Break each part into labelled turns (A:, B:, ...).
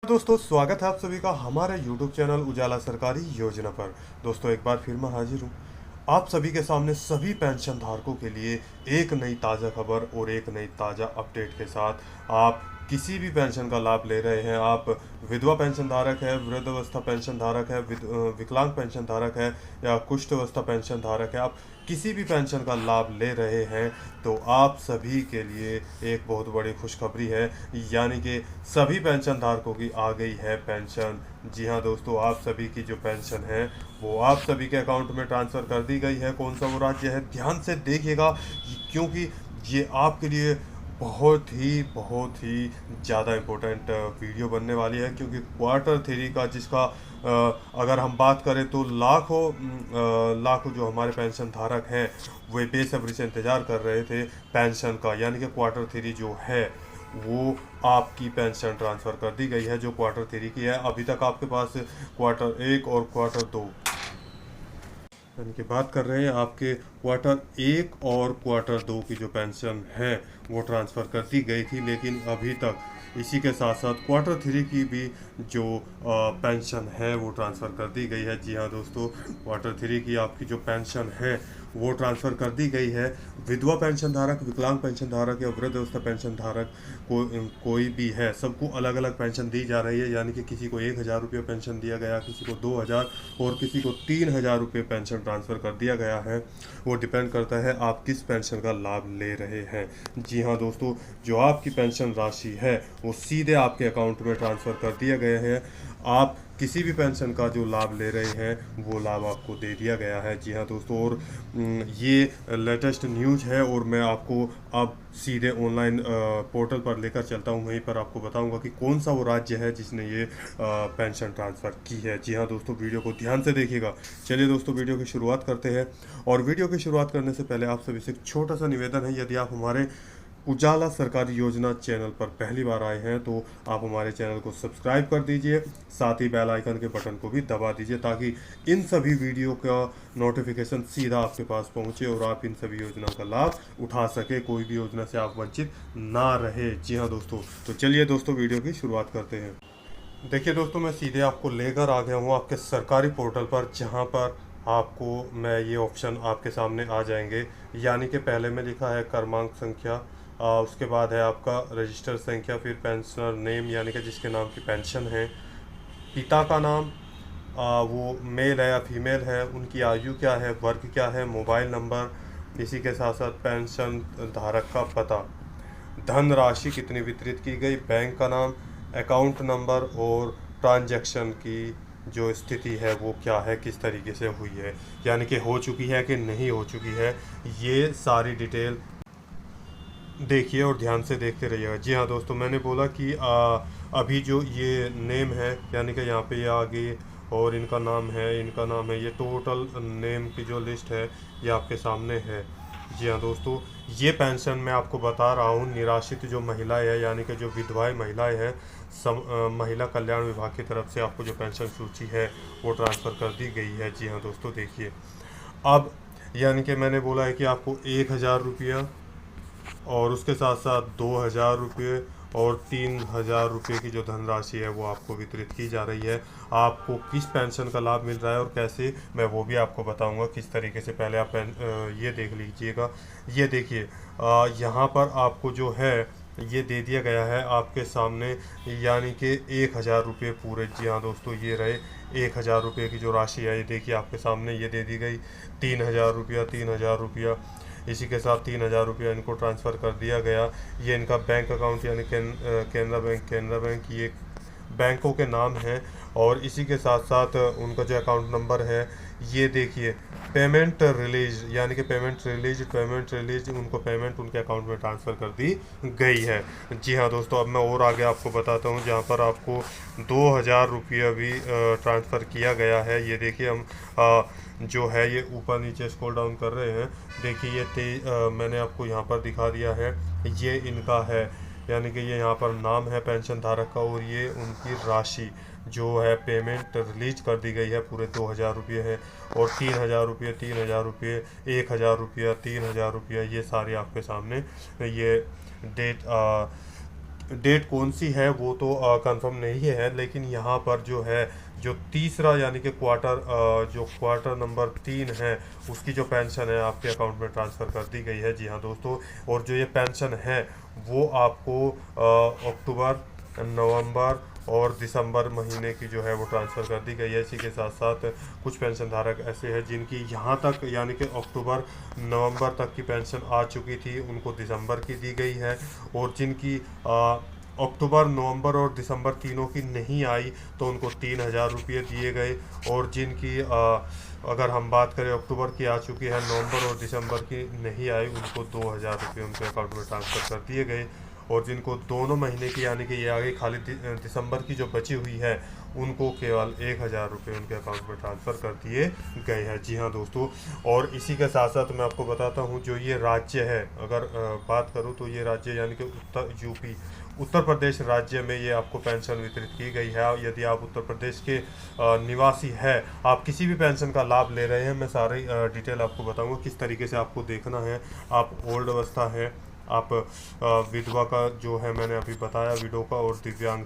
A: दोस्तों, स्वागत है आप सभी का हमारे YouTube चैनल उजाला सरकारी योजना पर। दोस्तों, एक बार फिर मैं हाजिर हूँ आप सभी के सामने सभी पेंशन धारकों के लिए एक नई ताज़ा खबर और एक नई ताज़ा अपडेट के साथ। आप किसी भी पेंशन का लाभ ले रहे हैं, आप विधवा पेंशन धारक है, वृद्धावस्था पेंशन धारक है, विकलांग पेंशन धारक है या कुष्ठ अवस्था पेंशन धारक है, आप किसी भी पेंशन का लाभ ले रहे हैं तो आप सभी के लिए एक बहुत बड़ी खुशखबरी है। यानी कि सभी पेंशन धारकों की आ गई है पेंशन। जी हाँ दोस्तों, आप सभी की जो पेंशन है वो आप सभी के अकाउंट में ट्रांसफ़र कर दी गई है। कौन सा वो राज्य है, ध्यान से देखिएगा, क्योंकि ये आपके लिए बहुत ही ज़्यादा इम्पोर्टेंट वीडियो बनने वाली है। क्योंकि क्वार्टर थ्री का जिसका अगर हम बात करें तो लाखों जो हमारे पेंशन धारक हैं वे बेसब्री से इंतज़ार कर रहे थे पेंशन का। यानी कि क्वार्टर थ्री जो है वो आपकी पेंशन ट्रांसफ़र कर दी गई है, जो क्वार्टर थ्री की है। अभी तक आपके पास क्वार्टर एक और क्वार्टर दो, यानी कि बात कर रहे हैं आपके क्वार्टर एक और क्वार्टर दो की जो पेंशन है वो ट्रांसफ़र कर दी गई थी। लेकिन अभी तक इसी के साथ साथ क्वार्टर थ्री की भी जो पेंशन है वो ट्रांसफ़र कर दी गई है। जी हाँ दोस्तों, क्वार्टर थ्री की आपकी जो पेंशन है वो ट्रांसफ़र कर दी गई है। विधवा पेंशन धारक, विकलांग पेंशन धारक या वृद्ध अवस्था पेंशन धारक कोई भी है, सबको अलग अलग पेंशन दी जा रही है। यानी कि किसी को 1,000 रुपये पेंशन दिया गया, किसी को 2,000 और किसी को 3,000 रुपये पेंशन ट्रांसफ़र कर दिया गया है। वो डिपेंड करता है आप किस पेंशन का लाभ ले रहे हैं। जी हाँ दोस्तों, जो आपकी पेंशन राशि है वो सीधे आपके अकाउंट में ट्रांसफ़र कर दिया गया है। आप किसी भी पेंशन का जो लाभ ले रहे हैं वो लाभ आपको दे दिया गया है। जी हाँ दोस्तों, और ये लेटेस्ट न्यूज़ है और मैं आपको अब सीधे ऑनलाइन पोर्टल पर लेकर चलता हूँ। वहीं पर आपको बताऊँगा कि कौन सा वो राज्य है जिसने ये पेंशन ट्रांसफ़र की है। जी हाँ दोस्तों, वीडियो को ध्यान से देखिएगा। चलिए दोस्तों, वीडियो की शुरुआत करते हैं। और वीडियो की शुरुआत करने से पहले आप सभी से एक छोटा सा निवेदन है, यदि आप हमारे उजाला सरकारी योजना चैनल पर पहली बार आए हैं तो आप हमारे चैनल को सब्सक्राइब कर दीजिए, साथ ही बेल आइकन के बटन को भी दबा दीजिए ताकि इन सभी वीडियो का नोटिफिकेशन सीधा आपके पास पहुंचे और आप इन सभी योजनाओं का लाभ उठा सके, कोई भी योजना से आप वंचित ना रहे। जी हाँ दोस्तों, तो चलिए दोस्तों, वीडियो की शुरुआत करते हैं। देखिए दोस्तों, मैं सीधे आपको लेकर आ गया हूँ आपके सरकारी पोर्टल पर, जहाँ पर आपको मैं ये ऑप्शन आपके सामने आ जाएंगे। यानी कि पहले में लिखा है क्रमांक संख्या, उसके बाद है आपका रजिस्टर संख्या, फिर पेंशनर नेम यानी कि जिसके नाम की पेंशन है, पिता का नाम, वो मेल है या फीमेल है, उनकी आयु क्या है, वर्ग क्या है, मोबाइल नंबर, इसी के साथ साथ पेंशन धारक का पता, धनराशि कितनी वितरित की गई, बैंक का नाम, अकाउंट नंबर और ट्रांजैक्शन की जो स्थिति है वो क्या है, किस तरीके से हुई है, यानी कि हो चुकी है कि नहीं हो चुकी है, ये सारी डिटेल देखिए और ध्यान से देखते रहिएगा। जी हाँ दोस्तों, मैंने बोला कि अभी जो ये नेम है, यानी कि यहाँ पे ये आगे और इनका नाम है, ये टोटल नेम की जो लिस्ट है ये आपके सामने है। जी हाँ दोस्तों, ये पेंशन मैं आपको बता रहा हूँ, निराश्रित जो महिलाएं हैं यानी कि जो विधवाएं महिलाएं हैं, महिला कल्याण विभाग की तरफ से आपको जो पेंशन सूची है वो ट्रांसफ़र कर दी गई है। जी हाँ दोस्तों, देखिए अब, यानी कि मैंने बोला है कि आपको 1,000 रुपया और उसके साथ साथ 2,000 रुपये और 3,000 रुपये की जो धनराशि है वो आपको वितरित की जा रही है। आपको किस पेंशन का लाभ मिल रहा है और कैसे, मैं वो भी आपको बताऊंगा किस तरीके से। पहले आप ये देख लीजिएगा। ये देखिए, यहाँ पर आपको जो है ये दे दिया गया है आपके सामने, यानी कि 1,000 रुपये पूरे। जी हाँ दोस्तों, ये रहे 1,000 रुपये की जो राशि है, ये देखिए आपके सामने ये दे दी गई। 3,000 रुपया, 3,000 रुपया, इसी के साथ 3,000 रुपया इनको ट्रांसफ़र कर दिया गया। ये इनका बैंक अकाउंट यानी केनरा बैंक ये बैंकों के नाम हैं। और इसी के साथ साथ उनका जो अकाउंट नंबर है ये देखिए, पेमेंट रिलीज यानी कि पेमेंट रिलीज उनको पेमेंट उनके अकाउंट में ट्रांसफ़र कर दी गई है। जी हाँ दोस्तों, अब मैं और आगे आपको बताता हूँ, जहाँ पर आपको 2,000 रुपया भी ट्रांसफ़र किया गया है। ये देखिए, हम जो है ये ऊपर नीचे स्क्रॉल डाउन कर रहे हैं, देखिए ये मैंने आपको यहाँ पर दिखा दिया है, ये इनका है, यानी कि ये यहाँ पर नाम है पेंशन धारक का, और ये उनकी राशि जो है पेमेंट रिलीज कर दी गई है, पूरे 2,000 रुपये है। और 3,000 रुपये, 3,000 रुपये, 1,000 रुपया, 3,000 रुपया, ये सारे आपके सामने ये डेट डेट कौन सी है वो तो कंफर्म नहीं है, लेकिन यहाँ पर जो है जो तीसरा यानी कि जो क्वार्टर नंबर 3 है उसकी जो पेंशन है आपके अकाउंट में ट्रांसफ़र कर दी गई है। जी हाँ दोस्तों, और जो ये पेंशन है वो आपको अक्टूबर, नवंबर और दिसंबर महीने की जो है वो ट्रांसफ़र कर दी गई है। इसी के साथ साथ कुछ पेंशन धारक ऐसे हैं जिनकी यहाँ तक यानी कि अक्टूबर नवंबर तक की पेंशन आ चुकी थी, उनको दिसंबर की दी गई है। और जिनकी अक्टूबर, नवंबर और दिसंबर तीनों की नहीं आई तो उनको 3,000 रुपये दिए गए। और जिनकी अगर हम बात करें अक्टूबर की आ चुकी है, नवंबर और दिसंबर की नहीं आई, उनको 2,000 रुपये उनके अकाउंट में ट्रांसफ़र कर दिए गए। और जिनको दोनों महीने की यानी कि ये आ गई खाली दिसंबर की जो बची हुई है, उनको केवल 1,000 रुपये उनके अकाउंट में ट्रांसफ़र कर दिए गए हैं। जी हाँ दोस्तों, और इसी के साथ साथ मैं आपको बताता हूँ जो ये राज्य है, अगर बात करूँ तो ये राज्य यानी कि उत्तर प्रदेश राज्य में ये आपको पेंशन वितरित की गई है। यदि आप उत्तर प्रदेश के निवासी है, आप किसी भी पेंशन का लाभ ले रहे हैं, मैं सारी डिटेल आपको बताऊंगा किस तरीके से आपको देखना है। आप ओल्ड अवस्था है, आप विधवा का जो है मैंने अभी बताया, विडो का और दिव्यांग,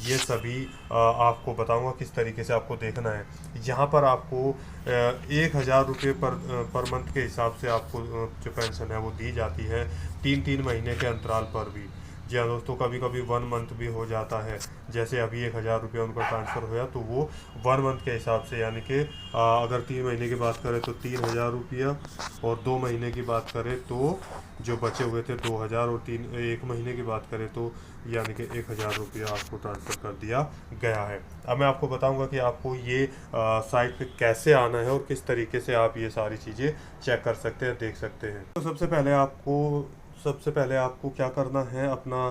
A: ये सभी आपको बताऊंगा किस तरीके से आपको देखना है। यहाँ पर आपको 1,000 रुपये पर मंथ के हिसाब से आपको जो पेंशन है वो दी जाती है, 3-3 महीने के अंतराल पर भी। जी हाँ दोस्तों, कभी कभी 1 मंथ भी हो जाता है। जैसे अभी 1,000 रुपये उनका ट्रांसफ़र हुआ तो वो 1 मंथ के हिसाब से यानी कि अगर 3 महीने की बात करें तो 3,000 रुपया, और 2 महीने की बात करें तो जो बचे हुए थे 2,000, और 1 महीने की बात करें तो यानी कि 1,000 रुपया आपको ट्रांसफ़र कर दिया गया है। अब मैं आपको बताऊंगा कि आपको ये साइट पे कैसे आना है और किस तरीके से आप ये सारी चीज़ें चेक कर सकते हैं, देख सकते हैं। तो सबसे पहले आपको क्या करना है, अपना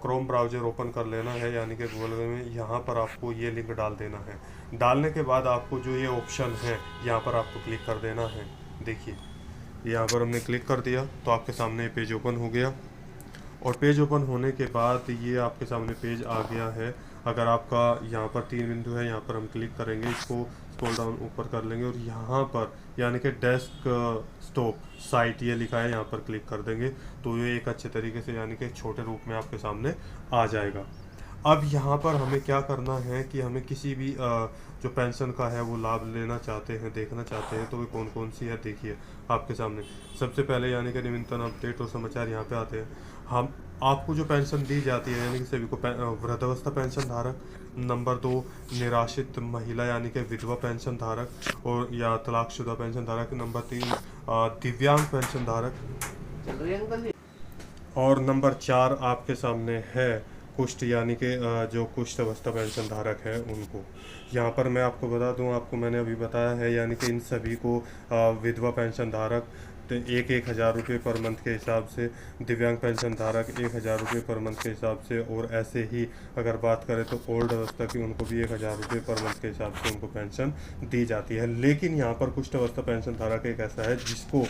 A: क्रोम ब्राउज़र ओपन कर लेना है, यानी कि गूगल में। यहाँ पर आपको ये लिंक डाल देना है। डालने के बाद आपको जो ये ऑप्शन है यहाँ पर आपको क्लिक कर देना है। देखिए यहाँ पर हमने क्लिक कर दिया तो आपके सामने पेज ओपन हो गया। और पेज ओपन होने के बाद ये आपके सामने पेज आ गया है। अगर आपका यहाँ पर 3 बिंदु है, यहाँ पर हम क्लिक करेंगे, इसको स्क्रॉल डाउन ऊपर कर लेंगे और यहाँ पर यानी कि डेस्क स्टॉप साइट ये लिखा है, यहाँ पर क्लिक कर देंगे तो ये एक अच्छे तरीके से यानी कि छोटे रूप में आपके सामने आ जाएगा। अब यहाँ पर हमें क्या करना है कि हमें किसी भी जो पेंशन का है वो लाभ लेना चाहते हैं, देखना चाहते हैं, तो वो कौन कौन सी है देखिए आपके सामने। सबसे पहले यानी कि नवीनतम अपडेट और समाचार यहाँ पे आते हैं। हम आपको जो पेंशन दी जाती है यानी कि सभी को वृद्धावस्था पेंशन धारक, नंबर 2 निराश्रित महिला यानी कि विधवा पेंशन धारक और या तलाकशुदा पेंशन धारक, नंबर 3 दिव्यांग पेंशन धारक, और नंबर 4 आपके सामने है कुष्ठ यानी कि जो कुष्ठ अवस्था पेंशन धारक है उनको। यहाँ पर मैं आपको बता दूँ, आपको मैंने अभी बताया है यानी कि इन सभी को विधवा पेंशन धारक तो 1,000 रुपये पर मंथ के हिसाब से, दिव्यांग पेंशन धारक 1,000 रुपये पर मंथ के हिसाब से, और ऐसे ही अगर बात करें तो ओल्ड अवस्था की उनको भी 1,000 रुपये पर मंथ के हिसाब से उनको पेंशन दी जाती है। लेकिन यहाँ पर कुष्ठ अवस्था पेंशन धारक एक ऐसा है जिसको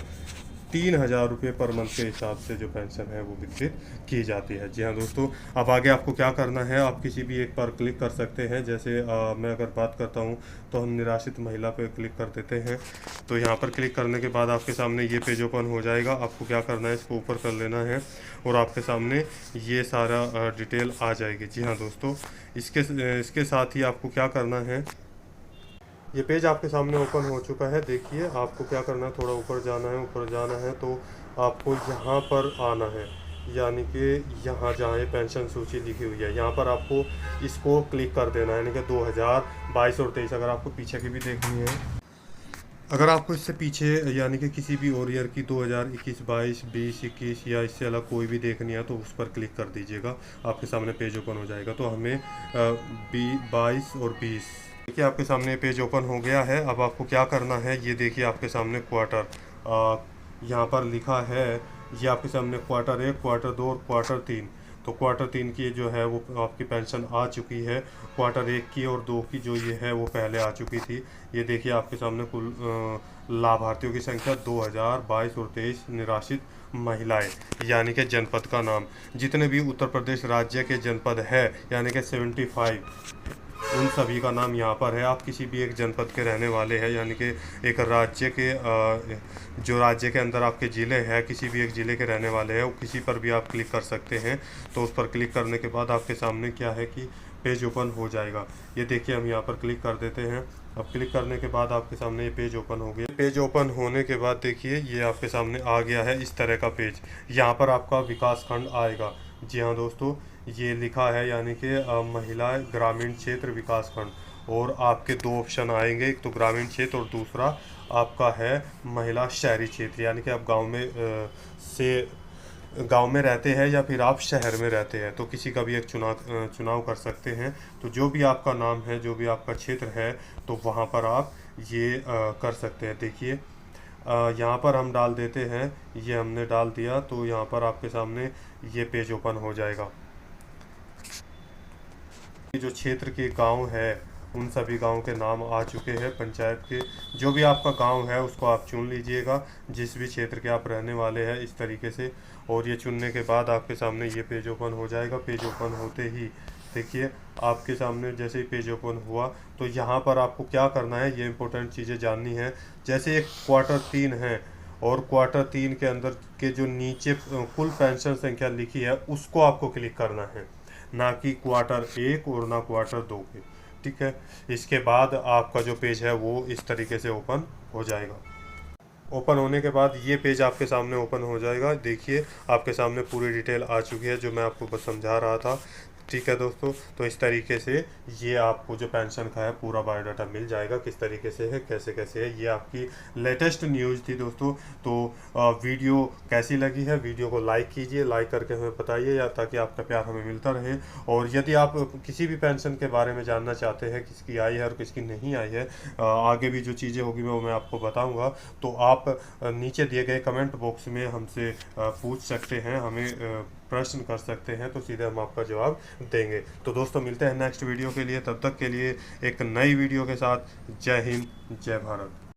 A: 3,000 रुपये पर मंथ के हिसाब से जो पेंशन है वो वितरित की जाती है। जी हाँ दोस्तों, अब आगे आपको क्या करना है, आप किसी भी एक पर क्लिक कर सकते हैं। जैसे मैं अगर बात करता हूँ तो हम निराश्रित महिला पर क्लिक कर देते हैं। तो यहाँ पर क्लिक करने के बाद आपके सामने ये पेज ओपन हो जाएगा। आपको क्या करना है, इसको ऊपर कर लेना है और आपके सामने ये सारा डिटेल आ जाएगी। जी हाँ दोस्तों, इसके साथ ही आपको क्या करना है, ये पेज आपके सामने ओपन हो चुका है। देखिए आपको क्या करना है, थोड़ा ऊपर जाना है। ऊपर जाना है तो आपको यहाँ पर आना है, यानी कि यहाँ जहाँ ये पेंशन सूची लिखी हुई है यहाँ पर आपको इसको क्लिक कर देना है। यानी कि 2022 और 23 अगर आपको पीछे की भी देखनी है, अगर आपको इससे पीछे यानी कि किसी भी और ईयर की 2021, 22, 20, 21 या इससे अलग कोई भी देखनी है तो उस पर क्लिक कर दीजिएगा, आपके सामने पेज ओपन हो जाएगा। तो हमें 22 और 20 देखिए आपके सामने पेज ओपन हो गया है। अब आपको क्या करना है, ये देखिए आपके सामने क्वार्टर यहाँ पर लिखा है, ये आपके सामने क्वार्टर 1, क्वार्टर 2 और क्वार्टर 3। तो क्वार्टर 3 की जो है वो आपकी पेंशन आ चुकी है। क्वार्टर 1 की और 2 की जो ये है वो पहले आ चुकी थी। ये देखिए आपके सामने कुल लाभार्थियों की संख्या 2022 और 23 निराश्रित महिलाएं यानी कि जनपद का नाम, जितने भी उत्तर प्रदेश राज्य के जनपद है यानी कि 75 उन सभी का नाम यहाँ पर है। आप किसी भी एक जनपद के रहने वाले हैं, यानी कि एक राज्य के जो राज्य के अंदर आपके ज़िले हैं, किसी भी एक ज़िले के रहने वाले हैं, किसी पर भी आप क्लिक कर सकते हैं। तो उस पर क्लिक करने के बाद आपके सामने क्या है कि पेज ओपन हो जाएगा। ये देखिए, हम यहाँ पर क्लिक कर देते हैं। अब क्लिक करने के बाद आपके सामने ये पेज ओपन हो गया। पेज ओपन होने के बाद देखिए, ये आपके सामने आ गया है इस तरह का पेज। यहाँ पर आपका विकास खंड आएगा। जी हाँ दोस्तों, ये लिखा है यानी कि महिला ग्रामीण क्षेत्र विकास खंड, और आपके दो ऑप्शन आएंगे, एक तो ग्रामीण क्षेत्र और दूसरा आपका है महिला शहरी क्षेत्र, यानी कि आप गांव में रहते हैं या फिर आप शहर में रहते हैं, तो किसी का भी एक चुनाव कर सकते हैं। तो जो भी आपका नाम है, जो भी आपका क्षेत्र है, तो वहाँ पर आप ये कर सकते हैं। देखिए, यहाँ पर हम डाल देते हैं, ये हमने डाल दिया, तो यहाँ पर आपके सामने ये पेज ओपन हो जाएगा। जो क्षेत्र के गांव है, उन सभी गांव के नाम आ चुके हैं पंचायत के। जो भी आपका गांव है उसको आप चुन लीजिएगा, जिस भी क्षेत्र के आप रहने वाले हैं, इस तरीके से। और ये चुनने के बाद आपके सामने ये पेज ओपन हो जाएगा। पेज ओपन होते ही देखिए, आपके सामने जैसे ही पेज ओपन हुआ, तो यहाँ पर आपको क्या करना है, ये इंपॉर्टेंट चीज़ें जाननी है। जैसे एक क्वार्टर 3 है, और क्वार्टर 3 के अंदर के जो नीचे कुल पेंशन संख्या लिखी है, उसको आपको क्लिक करना है, ना कि क्वार्टर 1 और ना क्वार्टर 2 पे। ठीक है, इसके बाद आपका जो पेज है वो इस तरीके से ओपन हो जाएगा। ओपन होने के बाद ये पेज आपके सामने ओपन हो जाएगा। देखिए, आपके सामने पूरी डिटेल आ चुकी है, जो मैं आपको बस समझा रहा था। ठीक है दोस्तों, तो इस तरीके से ये आपको जो पेंशन का है पूरा बायोडाटा मिल जाएगा, किस तरीके से है, कैसे कैसे है। ये आपकी लेटेस्ट न्यूज़ थी दोस्तों। तो वीडियो कैसी लगी है, वीडियो को लाइक कीजिए, लाइक करके हमें बताइए, या ताकि आपका प्यार हमें मिलता रहे। और यदि आप किसी भी पेंशन के बारे में जानना चाहते हैं, किसकी आई है और किसकी नहीं आई है, आगे भी जो चीज़ें होगी वो मैं आपको बताऊँगा, तो आप नीचे दिए गए कमेंट बॉक्स में हमसे पूछ सकते हैं, हमें प्रश्न कर सकते हैं, तो सीधे हम आपका जवाब देंगे। तो दोस्तों, मिलते हैं नेक्स्ट वीडियो के लिए। तब तक के लिए एक नई वीडियो के साथ। जय हिंद, जय भारत।